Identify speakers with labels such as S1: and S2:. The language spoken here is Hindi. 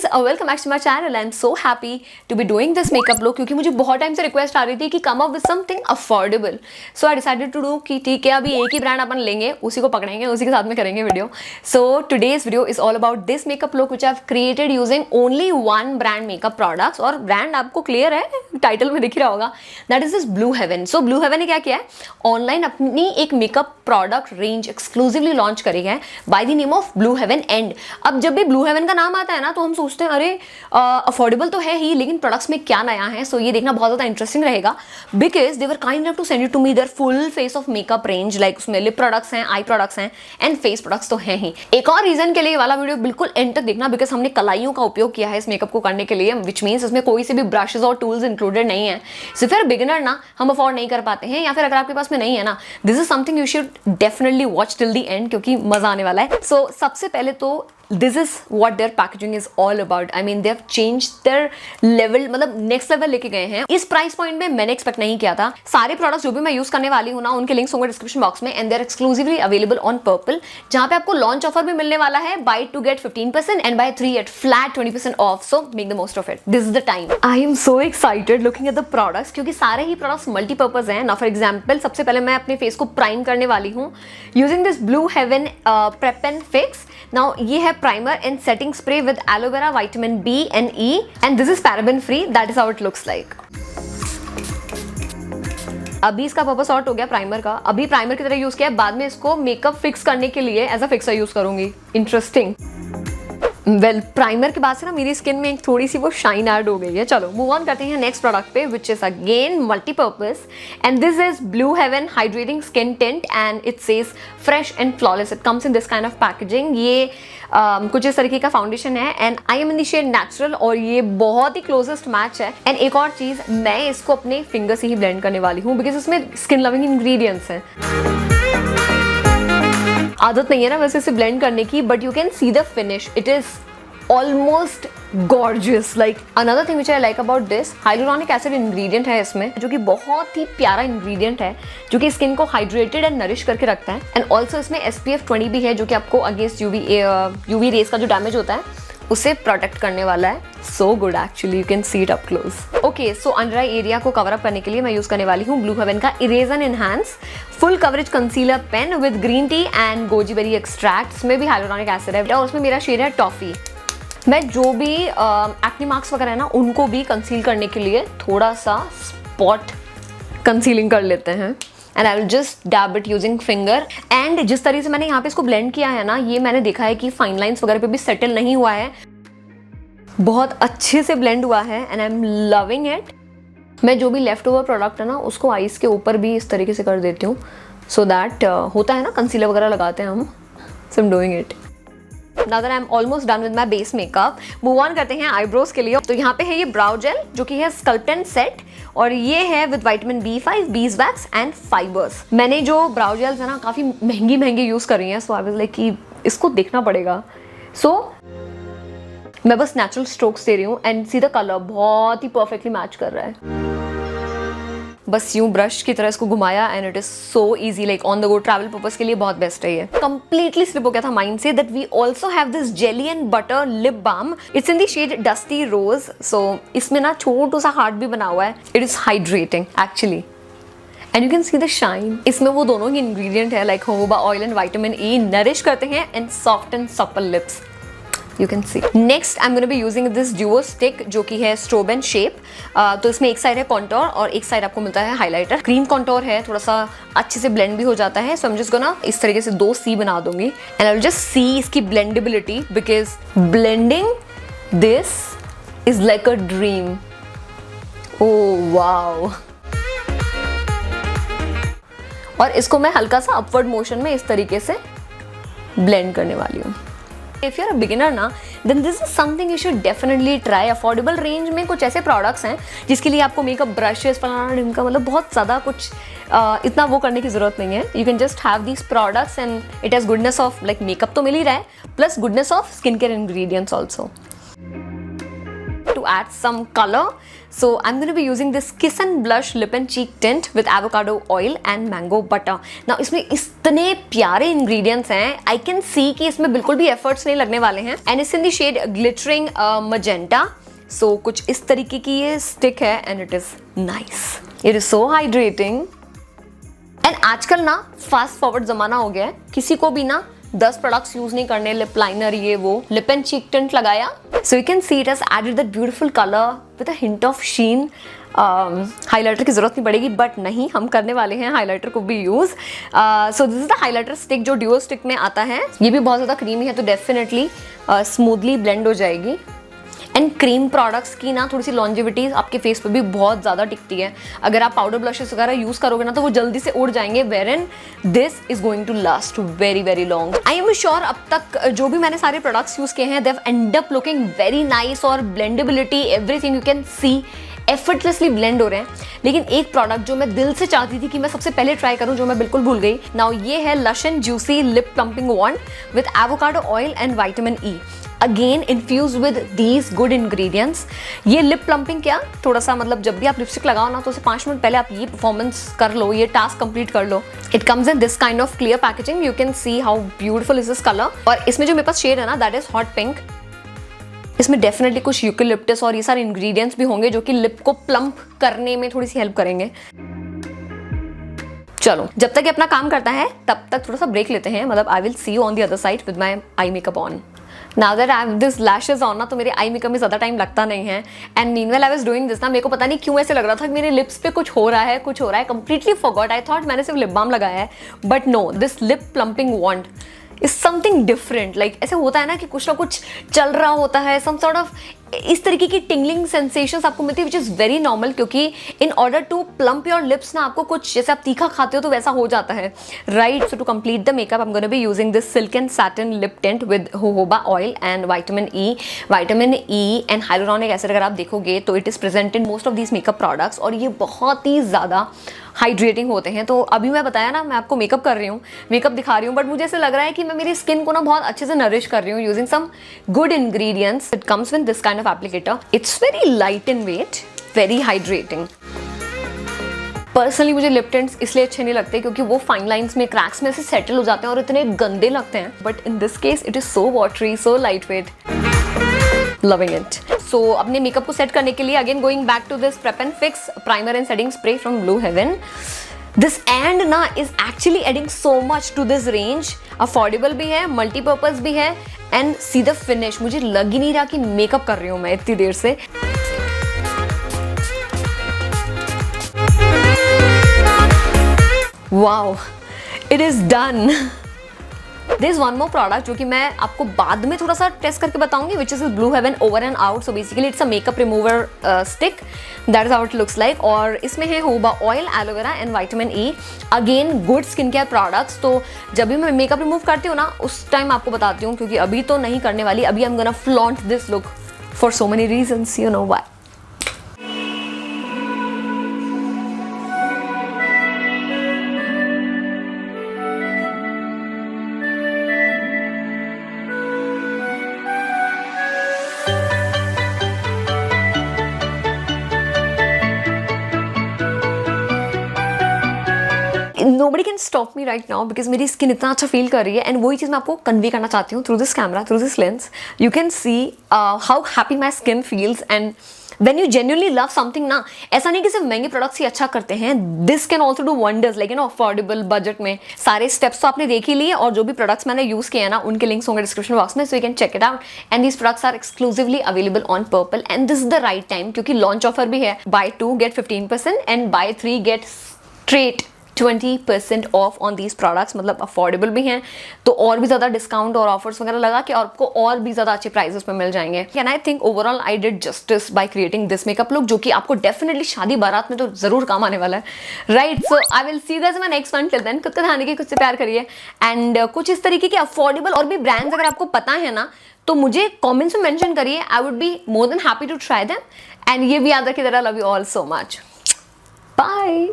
S1: Guys welcome back to my channel. I am so happy to be doing this makeup look क्योंकि मुझे बहुत टाइम से रिक्वेस्ट आ रही थी कि come up with something affordable. So I decided to do कि ठीक है अभी एक ही ब्रांड अपन लेंगे, उसी को पकड़ेंगे, उसी के साथ में करेंगे video. So today's video is all about this makeup look which I have created using only one brand makeup products. और ब्रांड आपको क्लियर है, टाइटल में दिख रहा होगा, that is this Blue Heaven. So Blue Heaven ने क्या किया है, ऑनलाइन अपनी एक makeup product range exclusively launch करी है by the name of Blue Heaven. And अब जब भी ब्लू हेवन का नाम आता है ना तो हम सोचते हैं अरे अफोर्डेबल तो है ही, लेकिन प्रोडक्ट्स में क्या नया है। सो ये देखना बहुत ज़्यादा इंटरेस्टिंग रहेगा because they were kind enough to send it to me their full face of makeup range. Like उसमें लिप प्रोडक्ट्स हैं, आई प्रोडक्ट्स हैं एंड फेस प्रोडक्ट्स तो हैं ही। एक और रीजन के लिए वाला वीडियो बिल्कुल एंड तक देखना बिकॉज हमने कलाइयों का उपयोग किया है इस मेकअप को करने के लिए, विच मीन्स इसमें कोई से भी ब्रशेज और टूल्स इंक्लूडेड नहीं है। सो फिर बिगिनर ना हम अफोर्ड नहीं कर पाते हैं, या फिर अगर आपके पास में नहीं है ना, this is something you should definitely watch till the end क्योंकि मजा आने वाला है। सो सबसे पहले तो this is what their packaging is all about. I mean they have changed their level, मतलब next level लेके गए हैं। इस प्राइस पॉइंट में मैंने एक्सपेक्ट नहीं किया था। सारे प्रोडक्ट्स जो भी मैं यूज करने वाली हूँ ना, उनके लिंक्स होंगे डिस्क्रिप्शन बॉक्स में and they are exclusively available on Purple, जहाँ पे आपको लॉन्च ऑफर भी मिलने वाला है, buy 2 get 15% and buy 3 get flat 20% off. So make the most of it, this is the time. I am so excited looking at the products क्योंकि सारे ही प्रोडक्ट्स मल्टीपर्पज हैं ना। फॉर एग्जाम्पल सबसे पहले मैं अपने फेस को प्राइम करने वाली हूँ using this Blue Heaven prep and fix. Now ये है primer and setting spray with aloe vera, vitamin B and E and this is paraben free. That is how it looks like. अभी इसका पर्पस आउट हो गया प्राइमर का, अभी प्राइमर की तरह यूज किया है, बाद में इसको मेकअप फिक्स करने के लिए एज अ फिक्सर यूज करूंगी। इंटरेस्टिंग। वेल प्राइमर के बाद से ना मेरी स्किन में एक थोड़ी सी वो शाइन ऐड हो गई है। चलो मूव ऑन करते हैं नेक्स्ट प्रोडक्ट पे which is again multipurpose and this is Blue Heaven hydrating skin tint and it says fresh and flawless. It comes in this kind of packaging. ये कुछ इस तरीके का फाउंडेशन है and I am in the shade natural और ये बहुत ही क्लोजेस्ट मैच है। एंड एक और चीज, मैं इसको अपने फिंगर से ही ब्लेंड करने वाली हूँ बिकॉज इसमें स्किन लविंग इंग्रेडिएंट्स हैं। आदत नहीं है ना वैसे इसे ब्लेंड करने की, but you can see the finish, it is almost gorgeous. Like another thing which I like about this, hyaluronic acid ingredient है इसमें जो कि बहुत ही प्यारा इंग्रेडिएंट है जो कि स्किन को हाइड्रेटेड एंड नरिश करके रखता है। एंड ऑल्सो इसमें SPF 20 भी है जो कि आपको अगेंस्ट यूवी रेस का जो डैमेज होता है उसे प्रोटेक्ट करने वाला है। So good actually, you can see it up close. Okay so under eye area को कवर अप करने के लिए मैं यूज करने वाली हूँ ब्लू हेवन का erase and enhance full coverage concealer pen with green tea and goji berry extract. इसमें भी हाइलुरोनिक एसिड है और उसमें मेरा शेड है टॉफी। मैं जो भी एक्ने मार्क्स वगैरह है ना उनको भी कंसील करने के लिए थोड़ा सा स्पॉट कंसीलिंग कर लेते हैं and I will just dab it using finger. And जिस तरीके से मैंने यहाँ पे इसको ब्लेंड किया है ना, ये मैंने देखा है कि फाइन लाइंस वगैरह पे भी सेटल नहीं हुआ है, बहुत अच्छे से ब्लेंड हुआ है and I am loving it. मैं जो भी लेफ्ट ओवर प्रोडक्ट है ना उसको आईज के ऊपर भी इस तरीके से कर देती हूँ सो दैट होता है ना कंसीलर वगैरह लगाते हैं हम, so I am doing it. Now that I'm almost done with my base makeup, move on करते हैं आईब्रोज के लिए। तो यहाँ पे है ये ब्राउ जेल जो कि है स्कल्प्टेंट सेट और ये है with vitamin B5, beeswax and fibres. मैंने जो ब्राउ जेल्स है ना काफ़ी महंगी यूज़ कर रही हैं, सो आई वाज लाइक कि इसको देखना पड़ेगा। सो मैं बस नेचुरल स्ट्रोक्स दे रही हूँ एंड सी द कलर बहुत ही परफेक्टली मैच कर रहा है। बस यूं ब्रश की तरह इसको घुमाया and it is so easy, like on the go travel purpose के लिए बहुत बेस्ट है ये। कंप्लीटली स्लिप हो गया था माइंड से that we also have this jelly and butter lip balm. It's in the shade dusty rose. So इसमें ना छोटा सा हार्ट भी बना हुआ है। It is hydrating actually and you can see the shine. इसमें वो दोनों ही इंग्रेडिएंट है like jojoba oil and vitamin E, nourish करते हैं and soft and supple lips, you can see. Next I'm going to be using this duo stick जो कि है स्ट्रोब एंड शेप। तो इसमें एक साइड है कॉन्टोर और एक साइड आपको मिलता है हाइलाइटर। क्रीम कॉन्टोर है, थोड़ा सा अच्छे से ब्लेंड भी हो जाता है। सो I'm just gonna इस तरीके से 2 C बना दूंगी and I will just see इसकी blendability because blending this is like a dream. Oh wow. और इसको मैं हल्का सा अपवर्ड मोशन में इस तरीके से ब्लेंड करने वाली हूँ। If you're a beginner ना, then this is something you should definitely try. Affordable range में कुछ ऐसे प्रोडक्ट्स हैं जिसके लिए आपको मेकअप ब्रशेस फलाना ढिमका मतलब बहुत ज़्यादा कुछ इतना वो करने की ज़रूरत नहीं है। You can just have these products and it has goodness of like makeup तो मिल ही रहा है plus goodness of skin care ingredients also. to add some color. So I'm going to be using this Kiss and Blush Lip and Cheek Tint with avocado oil and mango butter. Now इसमें इतने प्यारे ingredients हैं, I can see कि इसमें बिल्कुल भी efforts नहीं लगने वाले हैं. And it's in the shade Glittering Magenta. So कुछ इस तरीके की ये stick है and it is nice. It is so hydrating. And आजकल ना fast forward ज़माना हो गया है, किसी को भी ना 10 प्रोडक्ट्स यूज नहीं करने, लिप लाइनर ये वो, लिप एंड चीक टिंट लगाया, so you can see it has added that beautiful colour with a hint of sheen. Highlighter की जरूरत नहीं पड़ेगी, बट नहीं, हम करने वाले हैं हाइलाइटर को भी use. So this is the highlighter stick जो ड्यूओ स्टिक में आता है. ये भी बहुत ज़्यादा क्रीमी है तो डेफिनेटली स्मूथली ब्लेंड हो जाएगी. एंड क्रीम प्रोडक्ट्स की ना थोड़ी सी लॉन्जिविटी आपके फेस पे भी बहुत ज़्यादा टिकती है. अगर आप पाउडर ब्लशेस वगैरह यूज़ करोगे ना तो वो जल्दी से उड़ जाएंगे, wherein this is going to last very very long. I am sure अब तक जो भी मैंने सारे प्रोडक्ट्स यूज़ किए हैं, they have end up looking very nice, और blendability everything you can see effortlessly blend हो रहे हैं. लेकिन एक प्रोडक्ट जो मैं दिल से चाहती थी कि मैं सबसे पहले ट्राई करूं, जो मैं बिल्कुल भूल गई. नाउ ये है lush and juicy lip plumping wand with avocado oil and vitamin E. Again infuse with these good ingredients. ये लिप प्लम्पिंग क्या, थोड़ा सा मतलब जब भी आप लिपस्टिक लगाओ ना तो उसे 5 मिनट पहले आप ये परफॉर्मेंस कर लो, ये टास्क कंप्लीट कर लो. It comes in this kind of clear packaging. You can see how beautiful is this colour. और इसमें जो मेरे पास शेड है ना, दैट इज हॉट पिंक. इसमें डेफिनेटली कुछ यूकेलिप्टस और ये सारे इंग्रेडिएंट्स भी होंगे जो कि लिप को प्लम्प करने में थोड़ी सी हेल्प करेंगे. चलो, जब तक ये अपना काम करता है तब तक थोड़ा सा ब्रेक लेते हैं. मतलब आई will C you on the other side with my eye makeup on. Now that I have this lashes on ना, तो मेरे आई मेकअप में ज़्यादा टाइम लगता नहीं है. And meanwhile I was doing this ना, मेरे को पता नहीं क्यों ऐसे लग रहा था कि मेरे लिप्स पे कुछ हो रहा है, कुछ हो रहा है. Completely forgot. आई थॉट मैंने सिर्फ लिप बाम लगाया है, but no, this lip plumping wand is something different. Like ऐसे होता है ना कि कुछ ना कुछ चल रहा होता है, सम सॉर्ट ऑफ इस तरीके की टिंगलिंग सेंसेशंस आपको मिलती है, विच इज़ वेरी नॉर्मल. क्योंकि in order to plump your lips ना, आपको कुछ जैसे आप तीखा खाते हो तो वैसा हो जाता है, right. So to complete the makeup I am gonna be using this silk and satin lip tint with jojoba oil and vitamin E. Vitamin E and hyaluronic acid अगर आप देखोगे तो it is present in most of these makeup products, और ये बहुत ही ज़्यादा हाइड्रेटिंग होते हैं. तो अभी मैं बताया ना, मैं आपको मेकअप कर रही हूँ, मेकअप दिखा रही हूँ, बट मुझे ऐसे लग रहा है कि मैं मेरी स्किन को ना बहुत अच्छे से नरिश कर रही हूँ using some good ingredients. It comes with this kind of applicator. It's very light in weight, very hydrating. Personally मुझे लिप टिंट्स इसलिए अच्छे नहीं लगते क्योंकि वो फाइन लाइंस में, क्रैक्स में ऐसे सेटल हो जाते हैं और इतने गंदे लगते हैं. But in this case it is so watery, so lightweight. Loving it. So अपने मेकअप को सेट करने के लिए again going back to this prep and fix primer and setting spray from Blue Heaven. This and ना is actually adding so much to this range. Affordable भी है, मल्टीपर्पज भी है, एंड सी द फिनिश. मुझे लग ही नहीं रहा कि मेकअप कर रही हूँ मैं इतनी देर से. Wow, it is done. There is one more product जो कि मैं आपको बाद में थोड़ा सा टेस्ट करके बताऊंगी, which is Blue Heaven Over and Out. So basically it's a makeup remover stick. That is how it looks like. और इसमें है jojoba oil, aloe vera and vitamin E. Again good skincare products. तो जब भी मैं मेकअप रिमूव करती हूँ ना, उस टाइम आपको बताती हूँ, क्योंकि अभी तो नहीं करने वाली. अभी I'm gonna flaunt this look for so many reasons. You know why. Nobody can stop me right now because मेरी स्किन इतना अच्छा फील कर रही है. एंड वही चीज़ मैं आपको कन्वे करना चाहती हूँ through this camera, through this lens. You can see how happy my skin feels. And when you genuinely love something ना, ऐसा नहीं कि सिर्फ महंगे प्रोडक्ट्स ही अच्छा करते हैं. This can also do wonders, like you know, affordable budget में. सारे स्टेप्स तो आपने देख ही लिए, और जो भी प्रोडक्ट्स मैंने यूज किए हैं ना, उनके लिंक्स होंगे डिस्क्रिप्शन बॉक्स में, so you can check it out. And these products are exclusively available on Purple. And this is the right time क्योंकि लॉन्च ऑफर भी है. Buy 2 get 15% and buy 3 get straight 20% off on these products. मतलब अफोर्डेबल भी हैं, तो और भी ज़्यादा डिस्काउंट और ऑफर्स वगैरह लगा के आपको और भी ज़्यादा अच्छे प्राइसेस पे मिल जाएंगे. And I think overall I did justice by creating this makeup look, जो कि आपको डेफिनेटली शादी बारात में तो ज़रूर काम आने वाला है, right. So I will see this in my next one. Till then खुद का ध्यान रखिए, खुद से प्यार करिए. एंड कुछ इस तरीके के अफोर्डेबल और भी ब्रांड्स अगर आपको पता है ना, तो मुझे कॉमेंट्स में मेंशन करिए. I would be more than happy to try them. And ये भी याद रखिए that I love you all so much. Bye.